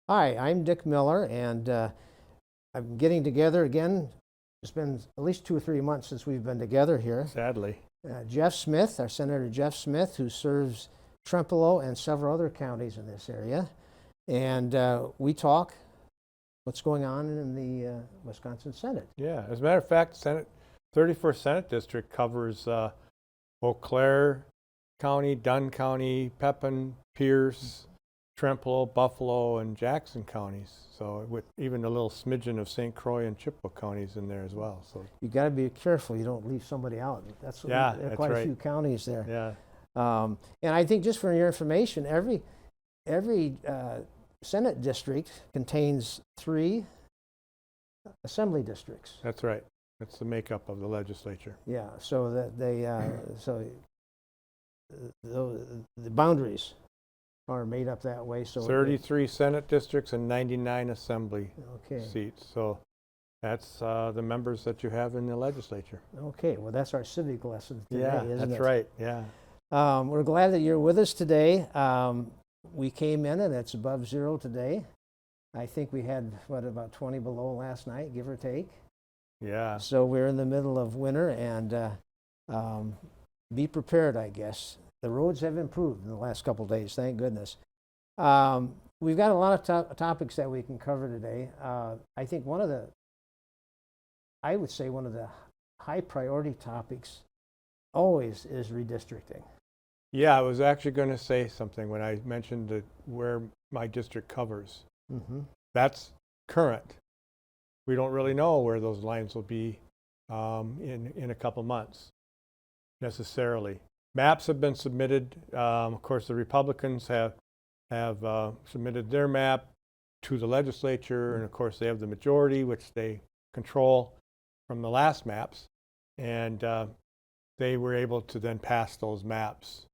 Hi, I'm Dick Miller, and I'm getting together again. It's been at least 2 or 3 months since we've been together here. Sadly. Jeff Smith, our Senator Jeff Smith, who serves Trempealeau and several other counties in this area. And we talk what's going on in the Wisconsin Senate. Yeah. As a matter of fact, 31st Senate District covers Eau Claire County, Dunn County, Pepin, Pierce, Trempealeau, Buffalo, and Jackson counties. So with even a little smidgen of St. Croix and Chippewa counties in there as well. So You got to be careful you don't leave somebody out. There are that's quite a right. few counties there. Yeah. And I think just for your information, every Senate district contains 3 assembly districts. That's right. That's the makeup of the legislature. Yeah, so that the boundaries are made up that way. So 33 Senate districts and 99 assembly okay, seats. So that's the members that you have in the legislature. okay. Well, that's our civic lesson today, Yeah, isn't that's it? right. Yeah. We're glad that you're with us today. We came in and it's above zero today. I think we had about 20 below last night, give or take. Yeah. So we're in the middle of winter, and be prepared, I guess. The roads have improved in the last couple of days, thank goodness. We've got a lot of topics that we can cover today. I think one of the high priority topics always is redistricting. Yeah, I was actually going to say something when I mentioned where my district covers. Mm-hmm. That's current. We don't really know where those lines will be in a couple months necessarily. Maps have been submitted. Of course, the Republicans have submitted their map to the legislature, and of course they have the majority, which they control from the last maps, and they were able to then pass those maps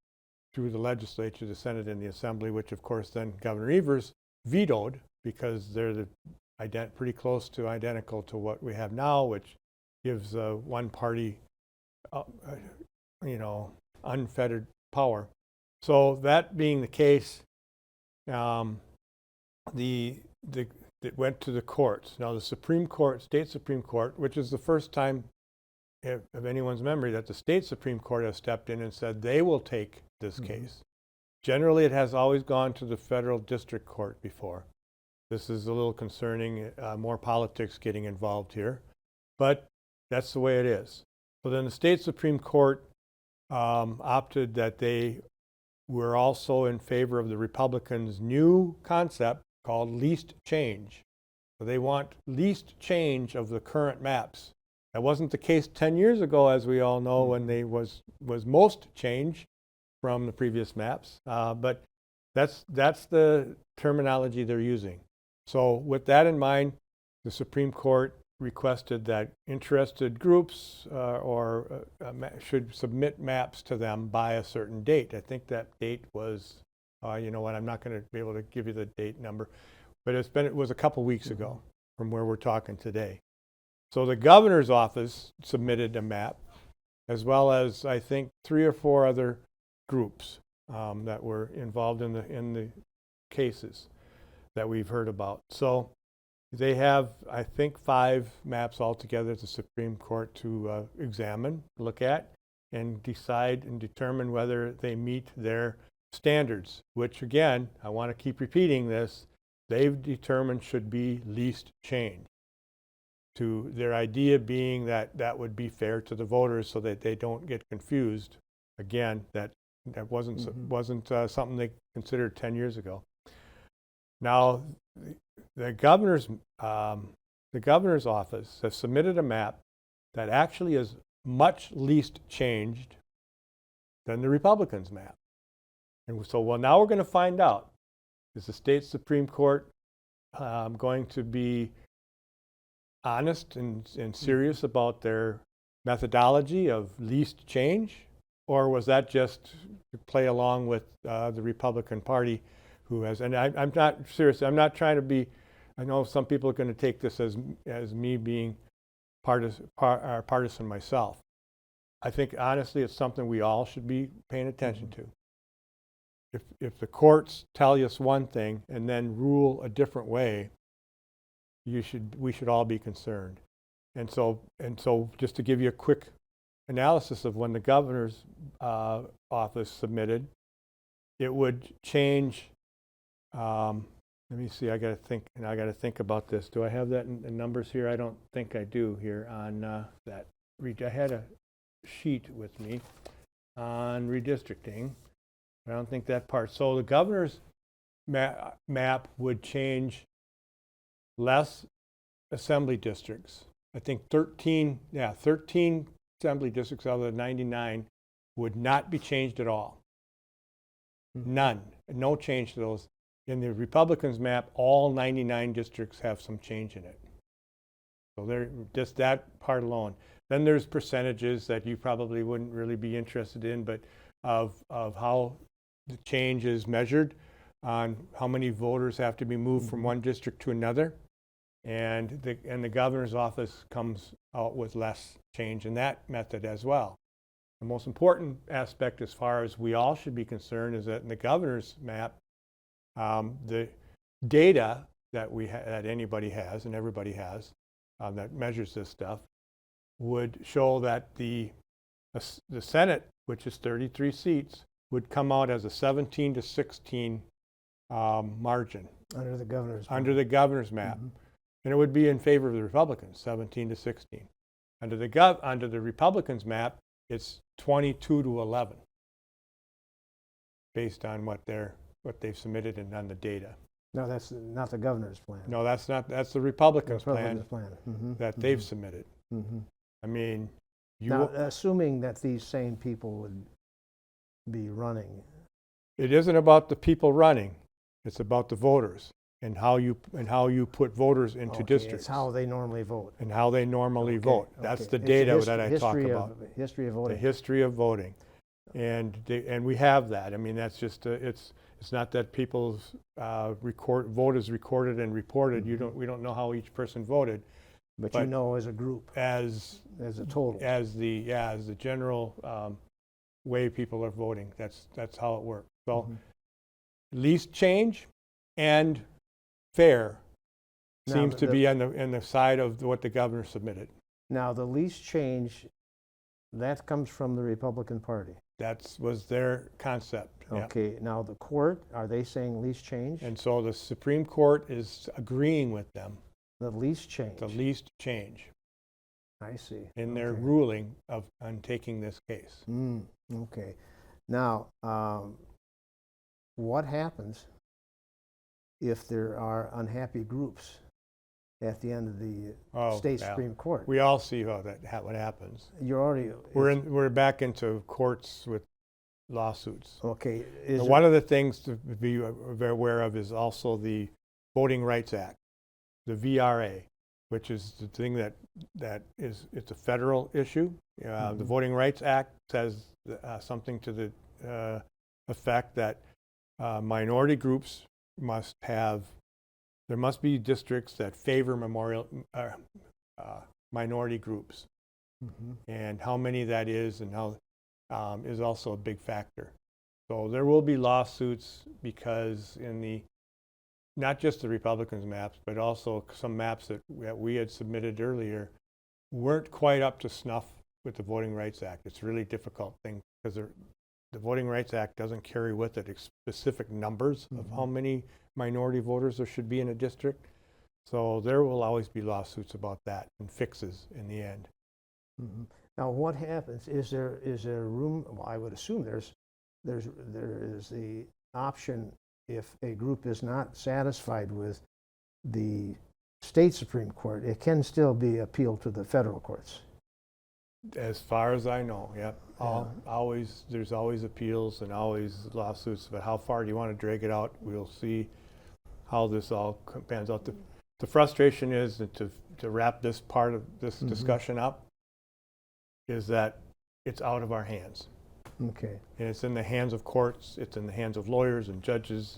through the legislature, the Senate, and the Assembly, which of course then Governor Evers vetoed because they're pretty close to identical to what we have now, which gives one party, unfettered power. So that being the case, it went to the courts. Now the Supreme Court, state Supreme Court, which is the first time of anyone's memory that the state Supreme Court has stepped in and said they will take this case. Generally, it has always gone to the federal district court before. This is a little concerning, more politics getting involved here, but that's the way it is. So then the state Supreme Court opted that they were also in favor of the Republicans' new concept called least change. So they want least change of the current maps. That wasn't the case 10 years ago, as we all know, when they was most change from the previous maps. But that's the terminology they're using. So with that in mind, the Supreme Court requested that interested groups should submit maps to them by a certain date. I think that date was, I'm not going to be able to give you the date number, but it was a couple weeks ago from where we're talking today. So the governor's office submitted a map, as well as I think 3 or 4 other groups that were involved in the cases that we've heard about. So they have, I think, 5 maps altogether at the Supreme Court to examine, look at, and decide and determine whether they meet their standards, which again, I want to keep repeating this, they've determined should be least change. To their idea being that would be fair to the voters so that they don't get confused. Again, that wasn't something they considered 10 years ago. Now, the governor's office has submitted a map that actually is much least changed than the Republicans' map. And so, now we're going to find out. Is the state Supreme Court going to be honest and serious about their methodology of least change? Or was that just to play along with the Republican Party who has, and I'm not, seriously, I'm not trying to be, I know some people are going to take this as me being partisan myself. I think honestly it's something we all should be paying attention to. if the courts tell us one thing and then rule a different way, we should all be concerned. And so just to give you a quick analysis of when the governor's office submitted, it would change. Let me see. I got to think about this. Do I have that in numbers here? I don't think I do here on that. I had a sheet with me on redistricting. I don't think that part. So the governor's map would change less assembly districts. I think 13 assembly districts out of the 99 would not be changed at all. None. No change to those. In the Republicans' map, all 99 districts have some change in it. So they're just that part alone. Then there's percentages that you probably wouldn't really be interested in, but of how the change is measured on how many voters have to be moved from one district to another. And the governor's office comes out with less change in that method as well. The most important aspect, as far as we all should be concerned, is that in the governor's map, the data that that anybody has and everybody has that measures this stuff would show that the Senate, which is 33 seats, would come out as a 17-16 margin Under the governor's map. Under the governor's map. And it would be in favor of the Republicans, 17-16. Under the Republicans' map, it's 22-11, based on what they've submitted and on the data. No, that's not the governor's plan. No, that's not. That's the Republicans' Republicans' plan plan. that they've submitted. I mean, Now, assuming that these same people would be running. It isn't about the people running. It's about the voters and how you put voters into districts. It's how they normally vote. And how they normally vote. That's the It's data the that I talk about. History of voting. The history of voting, and we have that. I mean, that's just it's not that people's vote is recorded and reported. We don't know how each person voted, but you know as a group, as a total, as the general way people are voting. That's how it works. So least change and fair seems to be on the side of what the governor submitted. Now, the least change, that comes from the Republican Party. That was their concept. Okay, now the court, are they saying least change? And so the Supreme Court is agreeing with them. The least change. The least change. I see. In their ruling on taking this case. Okay. Now, what happens if there are unhappy groups at the end of the state Supreme Court? We all see what happens. We're back into courts with lawsuits. Okay. One of the things to be very aware of is also the Voting Rights Act, the VRA, which is the thing it's a federal issue. The Voting Rights Act says something to the effect that minority groups there must be districts that favor minority groups. And how many that is and how is also a big factor. So there will be lawsuits because not just the Republicans' maps, but also some maps that we had submitted earlier weren't quite up to snuff with the Voting Rights Act. It's a really difficult thing because the Voting Rights Act doesn't carry with it specific numbers of how many minority voters there should be in a district. So there will always be lawsuits about that and fixes in the end. Now, what happens? Is there room? Well, I would assume there is the option if a group is not satisfied with the state Supreme Court, it can still be appealed to the federal courts. As far as I know, yep. There's always appeals and always lawsuits, but how far do you want to drag it out? We'll see how this all pans out. The frustration is to wrap this part of this discussion up is that it's out of our hands. Okay. And it's in the hands of courts, it's in the hands of lawyers and judges,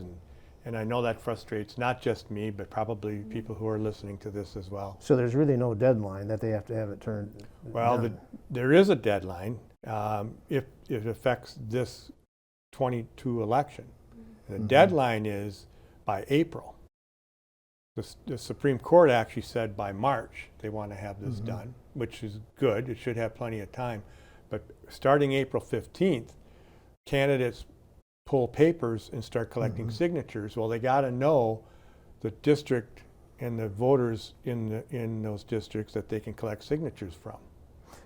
and I know that frustrates not just me, but probably people who are listening to this as well. So there's really no deadline that they have to have it turned. Well, there is a deadline if it affects this 22 election. The deadline is by April. The Supreme Court actually said by March they want to have this done, which is good. It should have plenty of time. But starting April 15th, candidates pull papers and start collecting signatures. Well, they got to know the district and the voters in those districts that they can collect signatures from.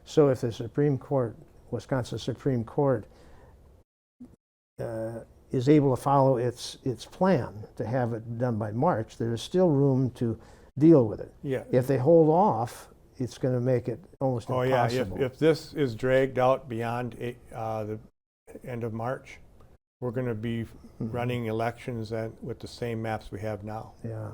So if the Supreme Court, Wisconsin Supreme Court, is able to follow its plan to have it done by March, there is still room to deal with it. Yeah. If they hold off, it's going to make it almost impossible. Yeah. If this is dragged out beyond the end of March, we're going to be running elections with the same maps we have now. Yeah.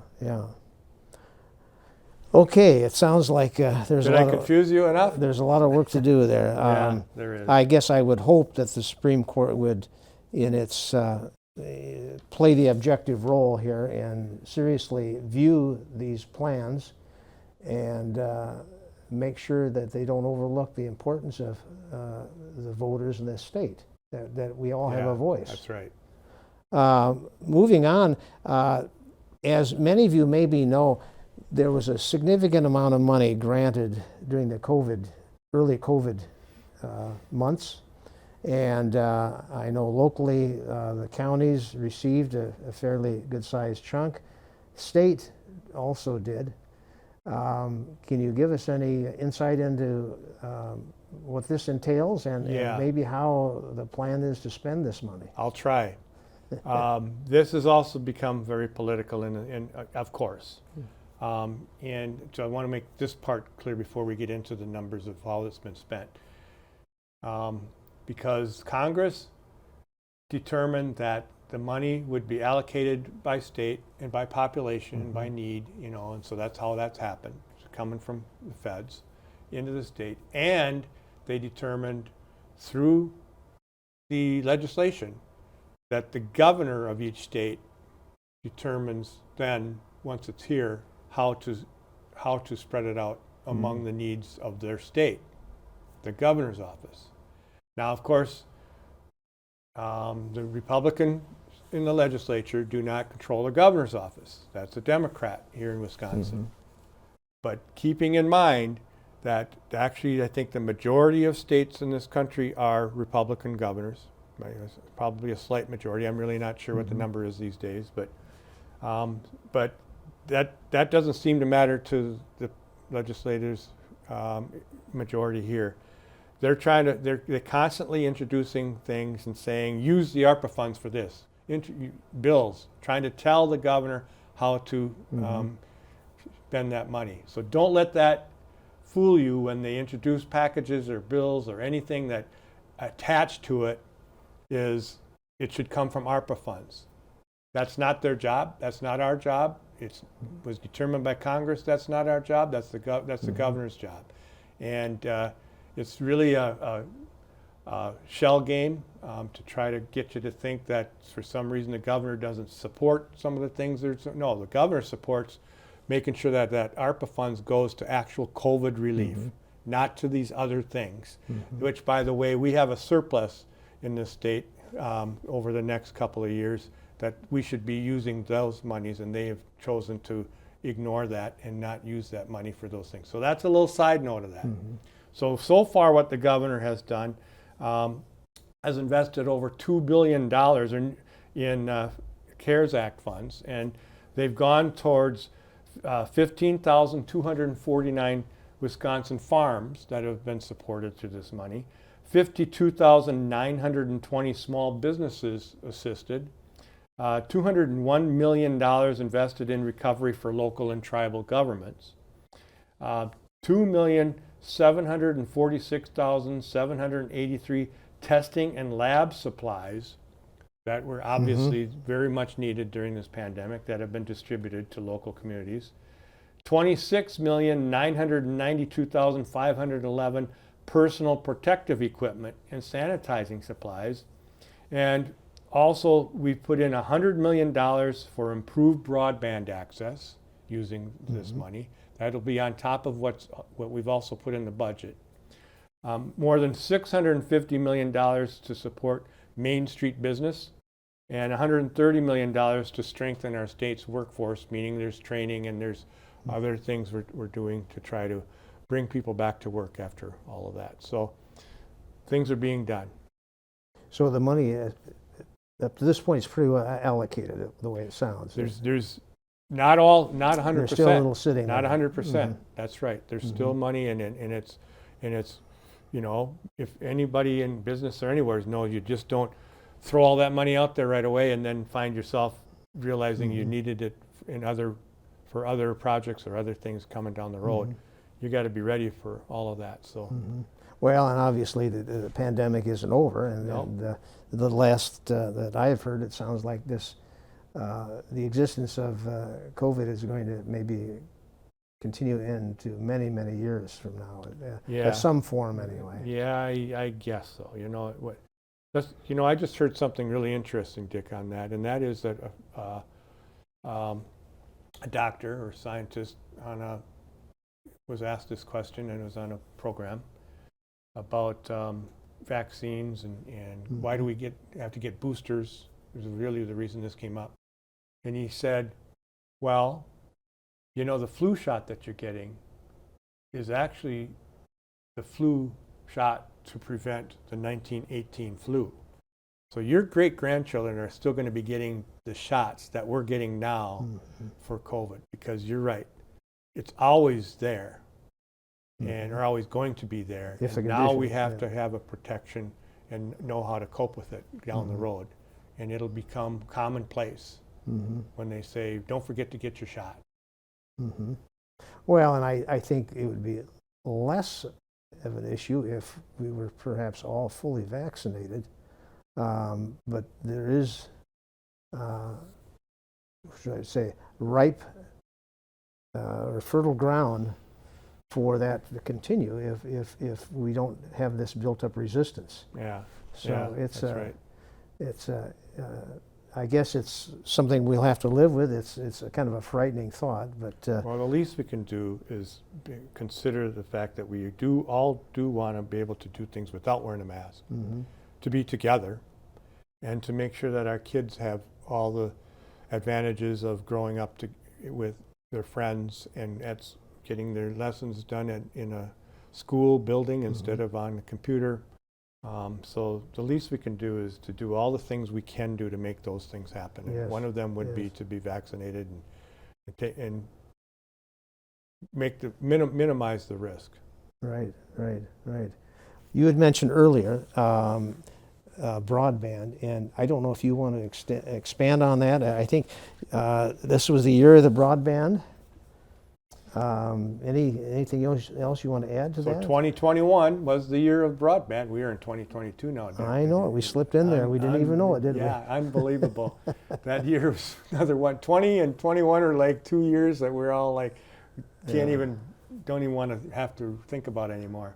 Okay, it sounds like there's Did a I lot confuse you enough? there's a lot of work to do there. Yeah, there is. I guess I would hope that the Supreme Court would, in its play the objective role here and seriously view these plans and make sure that they don't overlook the importance of the voters in this state, that we all have a voice. That's right. Moving on, as many of you maybe know, there was a significant amount of money granted during the early COVID months. And I know locally the counties received a fairly good-sized chunk. State also did. Can you give us any insight into what this entails and maybe how the plan is to spend this money? I'll try. This has also become very political, and of course. And so I want to make this part clear before we get into the numbers of how it's been spent. Because Congress determined that the money would be allocated by state and by population and by need, and so that's how that's happened. It's coming from the feds into the state. And they determined through the legislation that the governor of each state determines then, once it's here, how to spread it out among the needs of their state, the governor's office. Now, of course, the Republicans in the legislature do not control the governor's office. That's a Democrat here in Wisconsin. But keeping in mind that actually I think the majority of states in this country are Republican governors, probably a slight majority. I'm really not sure what the number is these days, but that doesn't seem to matter to the legislators' majority here. They're constantly introducing things and saying, use the ARPA funds for this. Bills, trying to tell the governor how to spend that money. So don't let that fool you when they introduce packages or bills or anything that attached to it should come from ARPA funds. That's not their job. That's not our job. It was determined by Congress. That's not our job. That's the governor's job. And it's really a shell game to try to get you to think that for some reason the governor doesn't support some of the things. No, the governor supports making sure that ARPA funds goes to actual COVID relief, not to these other things, which, by the way, we have a surplus in this state over the next couple of years that we should be using those monies, and they have chosen to ignore that and not use that money for those things. So that's a little side note of that. So far what the governor has done has invested over $2 billion in CARES Act funds, and they've gone towards 15,249 Wisconsin farms that have been supported through this money, 52,920 small businesses assisted, $201 million invested in recovery for local and tribal governments, 2,746,783 testing and lab supplies that were obviously very much needed during this pandemic that have been distributed to local communities, 26,992,511 personal protective equipment and sanitizing supplies, and also we put in $100 million for improved broadband access using this money. That'll be on top of what we've also put in the budget. More than $650 million to support Main Street business and $130 million to strengthen our state's workforce, meaning there's training and there's other things we're doing to try to bring people back to work after all of that. So things are being done. So the money up to this point is pretty well allocated, the way it sounds. There's not 100%. There's still a little sitting Not there. 100%. That's right. There's still money in it, and it's, you know, if anybody in business or anywhere knows, you just don't throw all that money out there right away and then find yourself realizing you needed it for other projects or other things coming down the road. You got to be ready for all of that. So. Well, and obviously the pandemic isn't over, and, No. and the last that I have heard, it sounds like this, the existence of COVID is going to maybe continue into many, many years from now, Yeah. in some form anyway. Yeah, I guess so. You know, I just heard something really interesting, Dick, on that, and that is that a doctor or scientist was asked this question, and it was on a program about vaccines and why do we have to get boosters. It was really the reason this came up. And he said, well, you know, the flu shot that you're getting is actually the flu shot to prevent the 1918 flu. So your great-grandchildren are still going to be getting the shots that we're getting now for COVID, because you're right. It's always there and are always going to be there. And now we have to have a protection and know how to cope with it down the road. And it'll become commonplace when they say, don't forget to get your shot. Well, and I think it would be less of an issue if we were perhaps all fully vaccinated. But there is, what should I say, ripe or fertile ground for that to continue if we don't have this built-up resistance. Yeah. So yeah, that's right. It's I guess it's something we'll have to live with. It's a kind of a frightening thought, but Well, the least we can do is consider the fact that we all do want to be able to do things without wearing a mask, to be together, and to make sure that our kids have all the advantages of growing up with their friends and getting their lessons done in a school building instead of on the computer. So the least we can do is to do all the things we can do to make those things happen. Yes. And one of them would be to be vaccinated and minimize the risk. Right. You had mentioned earlier broadband, and I don't know if you want to expand on that. I think this was the year of the broadband. Anything else you want to add to that? So 2021 was the year of broadband. We are in 2022 now. I know it. We slipped in there. We didn't even know it, did we? Yeah, unbelievable. That year was another one. 20 and 21 are like 2 years that we're all like, don't even want to have to think about anymore.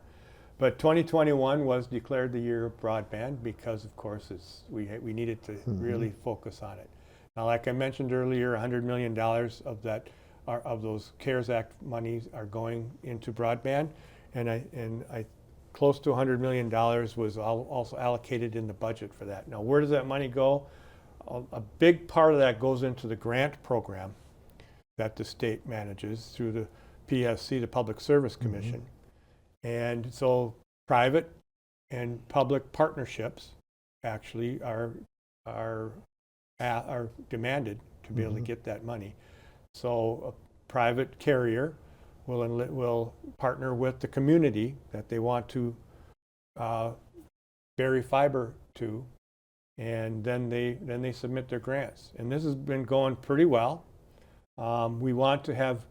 But 2021 was declared the year of broadband because, of course, we needed to really focus on it. Now, like I mentioned earlier, $100 million of those CARES Act monies are going into broadband, and close to $100 million was also allocated in the budget for that. Now, where does that money go? A big part of that goes into the grant program that the state manages through the PSC, the Public Service Commission. And so private and public partnerships actually are demanded to be able to get that money. So a private carrier will partner with the community that they want to bury fiber to, and then they submit their grants. And this has been going pretty well. We want to have,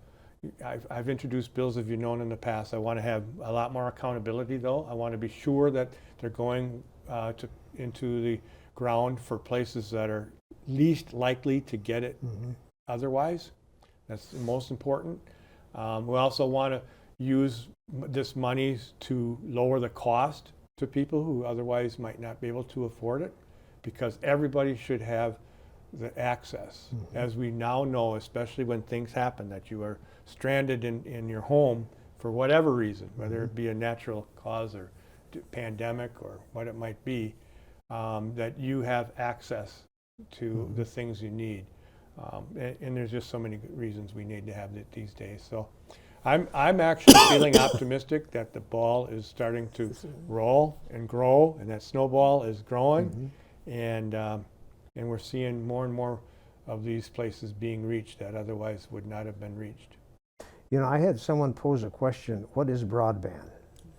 I've introduced bills, if you've known in the past. I want to have a lot more accountability, though. I want to be sure that they're going into the ground for places that are least likely to get it otherwise. That's the most important. We also want to use this money to lower the cost to people who otherwise might not be able to afford it, because everybody should have the access. As we now know, especially when things happen, that you are stranded in your home for whatever reason, whether it be a natural cause or pandemic or what it might be, that you have access to the things you need. And there's just so many reasons we need to have it these days. So I'm actually feeling optimistic that the ball is starting to roll and grow, and that snowball is growing, and we're seeing more and more of these places being reached that otherwise would not have been reached. You know, I had someone pose a question, what is broadband?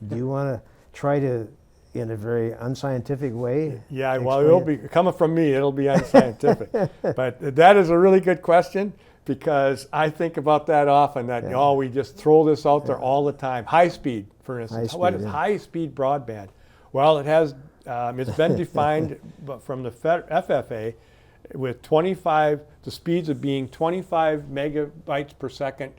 Do you want to try to, in a very unscientific way? Yeah, well, it'll be, coming from me, it'll be unscientific. But that is a really good question, because I think about that often, that, oh, we just throw this out there all the time. High speed, for instance. What is high speed broadband? Well, it has, it's been defined from the FFA with the speeds of being 25 megabytes per second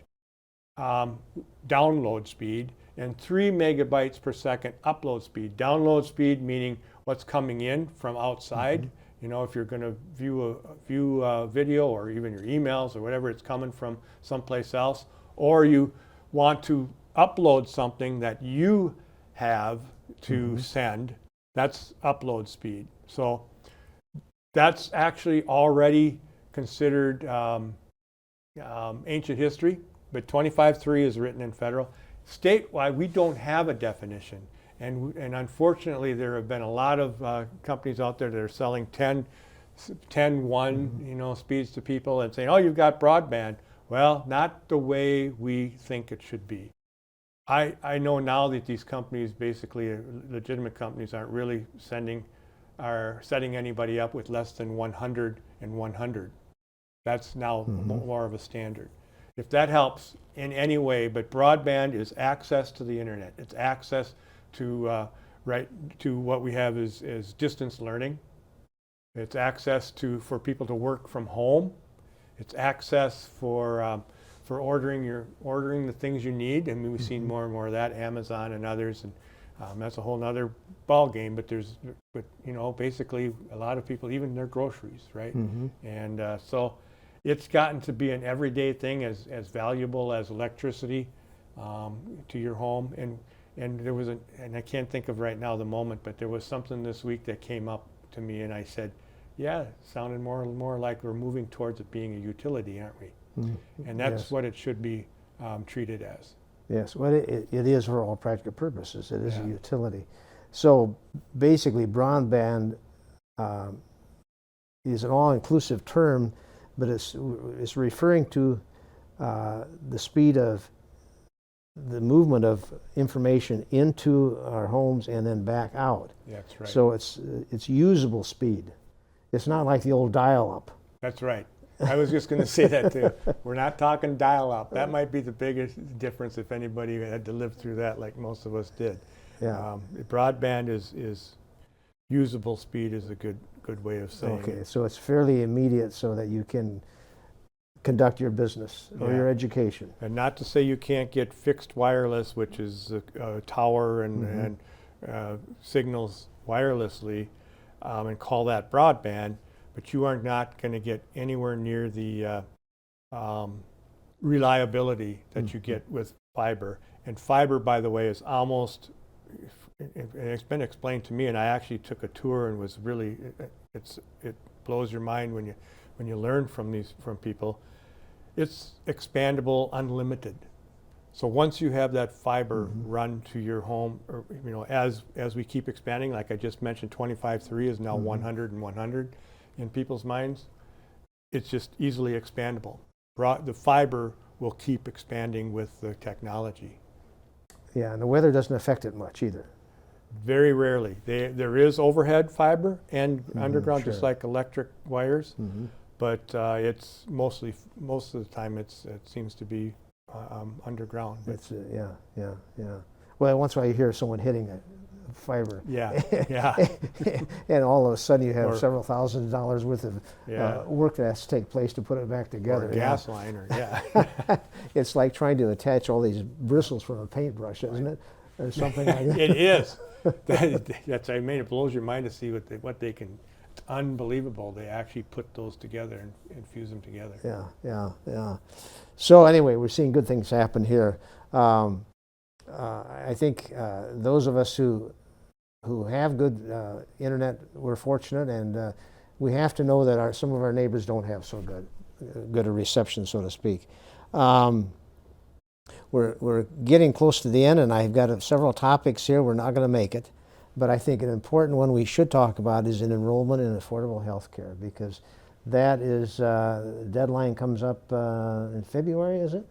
download speed, and 3 megabytes per second upload speed. Download speed meaning what's coming in from outside. You know, if you're going to view a video, or even your emails or whatever, it's coming from someplace else, or you want to upload something that you have to send, that's upload speed. So that's actually already considered ancient history, but 25.3 is written in federal. Statewide, we don't have a definition, and unfortunately, there have been a lot of companies out there that are selling 10.1, you know, speeds to people and saying, "Oh, you've got broadband." Well, not the way we think it should be. I know now that these companies, basically legitimate companies, aren't really setting anybody up with less than 100 and 100. That's now more of a standard. If that helps in any way, but broadband is access to the internet. It's access to to what we have is distance learning. It's access for people to work from home. It's access for ordering the things you need, and we've seen more and more of that, Amazon and others, and that's a whole nother ball game. But you know, basically a lot of people, even their groceries, right? And so it's gotten to be an everyday thing, as valuable as electricity to your home. And there was and I can't think of right now the moment, but there was something this week that came up to me, and I said, yeah, it sounded more like we're moving towards it being a utility, aren't we? And that's what it should be treated as. Yes, well, it is for all practical purposes. It is a utility. So basically, broadband is an all-inclusive term, but it's referring to the speed of the movement of information into our homes and then back out. That's right. So it's usable speed. It's not like the old dial-up. That's right. I was just going to say that too. We're not talking dial-up. That might be the biggest difference if anybody had to live through that, like most of us did. Yeah. Broadband is usable speed is a good way of saying it. Okay, so it's fairly immediate, so that you can conduct your business or your education. And not to say you can't get fixed wireless, which is a tower and signals wirelessly, and call that broadband, but you are not going to get anywhere near the reliability that you get with fiber. And fiber, by the way, is almost, and it's been explained to me, and I actually took a tour and was really, it blows your mind when you learn from people. It's expandable, unlimited. So once you have that fiber run to your home, or, you know, as we keep expanding, like I just mentioned, 25.3 is now 100 and 100 in people's minds. It's just easily expandable. The fiber will keep expanding with the technology. Yeah, and the weather doesn't affect it much either. Very rarely. There is overhead fiber and underground, just like electric wires, but it's most of the time it seems to be underground. It's yeah. Well, once in a while you hear someone hitting a fiber. Yeah. And all of a sudden you have several $1,000s worth of work that has to take place to put it back together. Or a gas line, It's like trying to attach all these bristles from a paintbrush, isn't it? Or something like that. It is. I mean, it blows your mind to see what they can. It's unbelievable. They actually put those together and fuse them together. Yeah. So anyway, we're seeing good things happen here. I think those of us who have good internet, we're fortunate, and we have to know that some of our neighbors don't have so good a reception, so to speak. We're getting close to the end, and I've got several topics here. We're not going to make it, but I think an important one we should talk about is an enrollment in affordable health care, because that is, the deadline comes up in February, is it?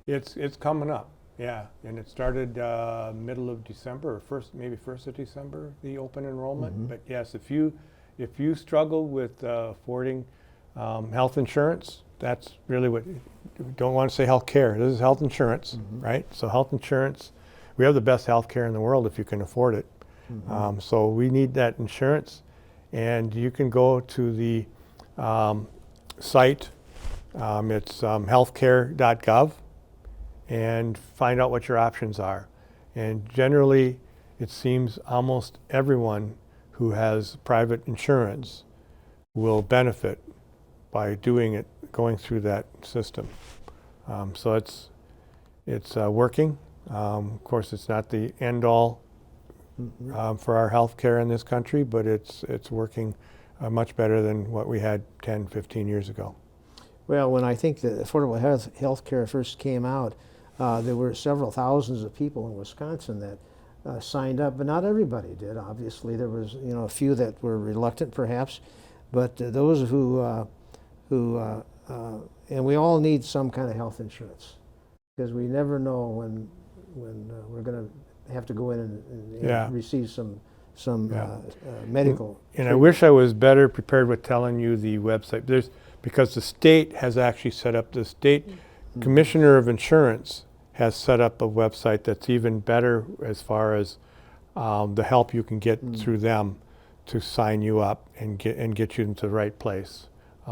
It's coming up, yeah, and it started middle of December, or maybe 1st of December, the open enrollment. But yes, if you struggle with affording health insurance, that's really what, don't want to say health care, this is health insurance, right? So health insurance, we have the best health care in the world if you can afford it. So we need that insurance, and you can go to the site, it's healthcare.gov, and find out what your options are. And generally, it seems almost everyone who has private insurance will benefit by going through that system. So it's working. Of course, it's not the end all for our health care in this country, but it's working much better than what we had 10, 15 years ago. Well, when I think the affordable health care first came out, there were several thousands of people in Wisconsin that signed up, but not everybody did. Obviously, there was a few that were reluctant, perhaps, but those who and we all need some kind of health insurance, because we never know when we're going to have to go in and receive some medical. And I wish I was better prepared with telling you the website. Because the state has actually set up, the state commissioner of insurance has set up a website that's even better as far as the help you can get through them to sign you up and get you into the right place.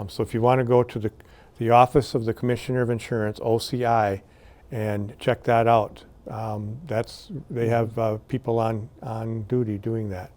So if you want to go to the Office of the Commissioner of Insurance, OCI, and check that out, they have people on duty doing that.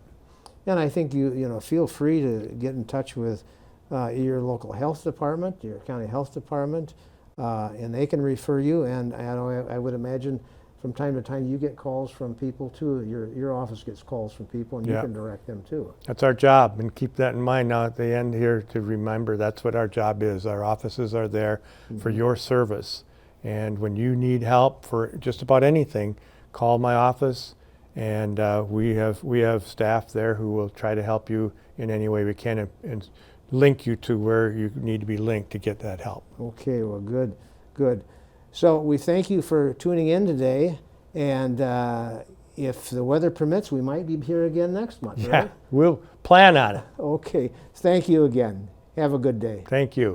And I think you feel free to get in touch with your local health department, your county health department, and they can refer you. And I would imagine from time to time you get calls from people too. Your office gets calls from people, and you can direct them too. That's our job, and keep that in mind now at the end here to remember that's what our job is. Our offices are there for your service. And when you need help for just about anything, call my office, and we have staff there who will try to help you in any way we can and link you to where you need to be linked to get that help. Okay, well, good. So we thank you for tuning in today, and if the weather permits, we might be here again next month, right? We'll plan on it. Okay, thank you again. Have a good day. Thank you.